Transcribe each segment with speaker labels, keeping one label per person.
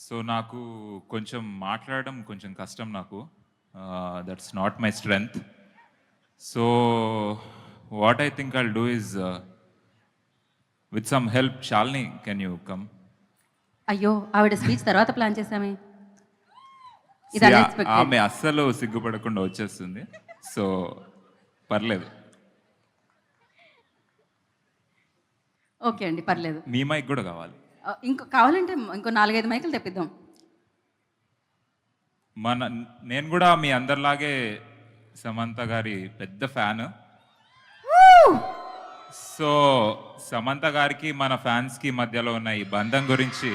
Speaker 1: So నాకు కొంచెం మాట్లాడడం కొంచెం కష్టం నాకు. That's not my strength. So what I think I'll do is with some help. Shalini, can you come?
Speaker 2: అయ్యో, ఆవిడ స్పీచ్ తర్వాత ప్లాన్ చేసామే. ఇది
Speaker 1: ఆమె
Speaker 2: unexpected.
Speaker 1: అస్సలు సిగ్గుపడకుండా వచ్చేస్తుంది. సో పర్లేదు.
Speaker 2: ఓకే అండి, పర్లేదు.
Speaker 1: మీ మైక్ కూడా కావాలి.
Speaker 2: ఇంకో కావాలంటే ఇంకో 4-5 మైకులు తెప్పిద్దాం.
Speaker 1: నేను కూడా మీ అందరిలాగే సమంత గారి పెద్ద ఫ్యాన్. సో సమంత గారికి మన ఫ్యాన్స్కి మధ్యలో ఉన్న ఈ బంధం గురించి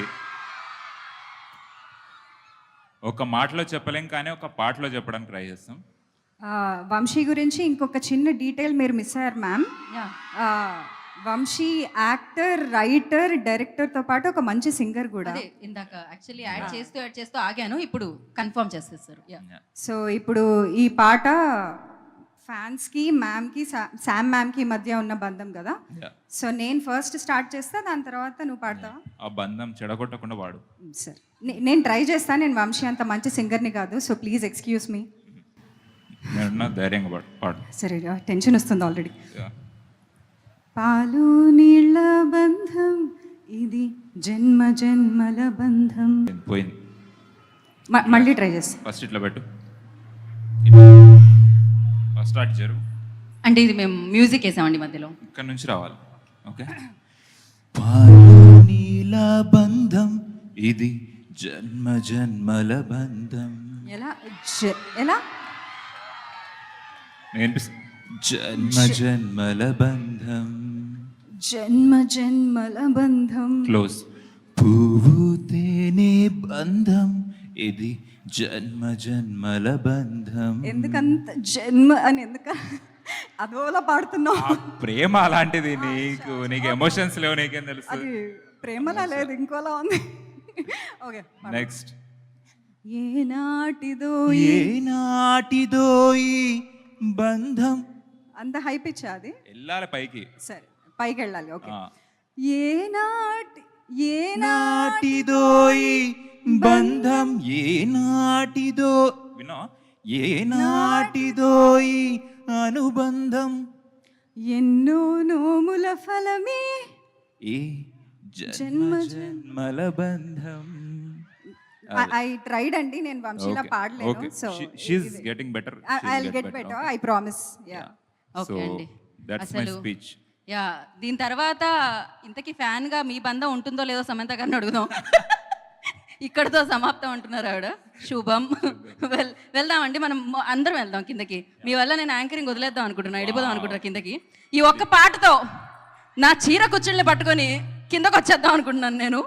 Speaker 1: ఒక మాటలో చెప్పలేం, కానీ ఒక పాటలో చెప్పడానికి ట్రై చేస్తాం.
Speaker 3: వంశీ గురించి ఇంకొక చిన్న డీటెయిల్ మీరు మిస్ అయ్యారు ma'am.
Speaker 2: Yeah.
Speaker 3: Vamsi actor, writer, డైరెక్టర్తో పాటు ఒక మంచి సింగర్ కూడా.
Speaker 2: అదే ఇందాక యాక్చువల్లీ యాడ్ చేస్తూ ఆగాను, ఇప్పుడు కన్ఫర్మ్ చేసేస్తారు.
Speaker 3: సో ఇప్పుడు ఈ పాట ఫ్యాన్స్కి, మ్యామ్కి, శామ్ మ్యామ్కి మధ్య ఉన్న బంధం కదా.
Speaker 1: Yeah.
Speaker 3: సో నేను ఫస్ట్ స్టార్ట్ చేస్తా, దాని తర్వాత నువ్వు పాడతావా?
Speaker 1: ఆ బంధం చెడగొట్టకుండా వాడు.
Speaker 3: సార్ నేను ట్రై చేస్తాను. నేను వంశీ అంత మంచి సింగర్ని కాదు, సో ప్లీజ్ ఎక్స్క్యూజ్ మీ.
Speaker 1: నేను ధైర్యంగా పాడు.
Speaker 3: సరే, టెన్షన్ వస్తుంది ఆల్రెడీ.
Speaker 1: Yeah.
Speaker 3: పాలు నీళ్ళ బంధం ఇది, జన్మ జన్మల బంధం.
Speaker 1: పోయింది.
Speaker 3: మళ్ళీ ట్రై చేస్తా.
Speaker 1: ఫస్ట్ ఇట్లా పెట్టు. ఫస్ట్ స్టార్ట్ జరుగు.
Speaker 2: అంటే ఇది మేము మ్యూజిక్ వేసామండి మధ్యలో.
Speaker 1: ఇక్కడ నుంచి రావాలి. ఓకే.
Speaker 4: నీల బంధం ఇది, జన్మ జన్మల బంధం.
Speaker 3: ఎలా ఎలా
Speaker 1: నేను
Speaker 4: జన్మ జన్మల బంధం.
Speaker 3: జన్మ జన్మల బంధం.
Speaker 1: క్లోజ్.
Speaker 4: పువ్వు తేనె బంధం ఇది, జన్మ జన్మల బంధం.
Speaker 3: ఎందుకంత జన్మ అని అదోలా పాడుతున్నావు?
Speaker 1: ఆ ప్రేమ అలాంటిది. నీకు ఎమోషన్స్ లేవు, నీకేం తెలుసు?
Speaker 3: అది ప్రేమలా లేదు, ఇంకోలా ఉంది. Okay,
Speaker 1: next.
Speaker 3: ఏనాటిదో
Speaker 4: ఏనాటిదో ఈ బంధం.
Speaker 3: అంత హై పిచ్ అది.
Speaker 1: వెళ్ళాలి పైకి.
Speaker 3: సరే, పైకి వెళ్ళాలి. ఓకే.
Speaker 1: ఆ.
Speaker 4: ఏనాటిదో ఈ బంధం, ఏనాటిదో
Speaker 1: వినో.
Speaker 4: ఏనాటిదో ఈ అనుబంధం.
Speaker 3: ఎన్నో నోముల ఫలమే
Speaker 4: ఈ జన్మ జన్మల బంధం.
Speaker 3: ఐ ట్రైడ్ అండి, నేను వంశీలా పాడలేను. So
Speaker 1: she is getting better.
Speaker 3: I get better, I promise. Yeah.
Speaker 1: So
Speaker 2: okay అండి.
Speaker 1: That's my speech.
Speaker 2: యా, దీని తర్వాత ఇంతకీ ఫ్యాన్గా మీ బంధం ఉంటుందో లేదో సమంత గారిని అడుగుదాం. ఇక్కడతో సమాప్తం అంటున్నారు ఆవిడ. శుభం. వెళ్దామండి, మనం అందరం వెళ్దాం కిందకి. మీ వల్ల నేను యాంకరింగ్ వదిలేద్దాం అనుకుంటున్నా, వెళ్ళిపోదాం అనుకుంటున్నా కిందకి. ఈ ఒక్క పాటతో నా చీర కుచ్చుల్ని పట్టుకొని కిందకు వచ్చేద్దాం అనుకుంటున్నాను నేను.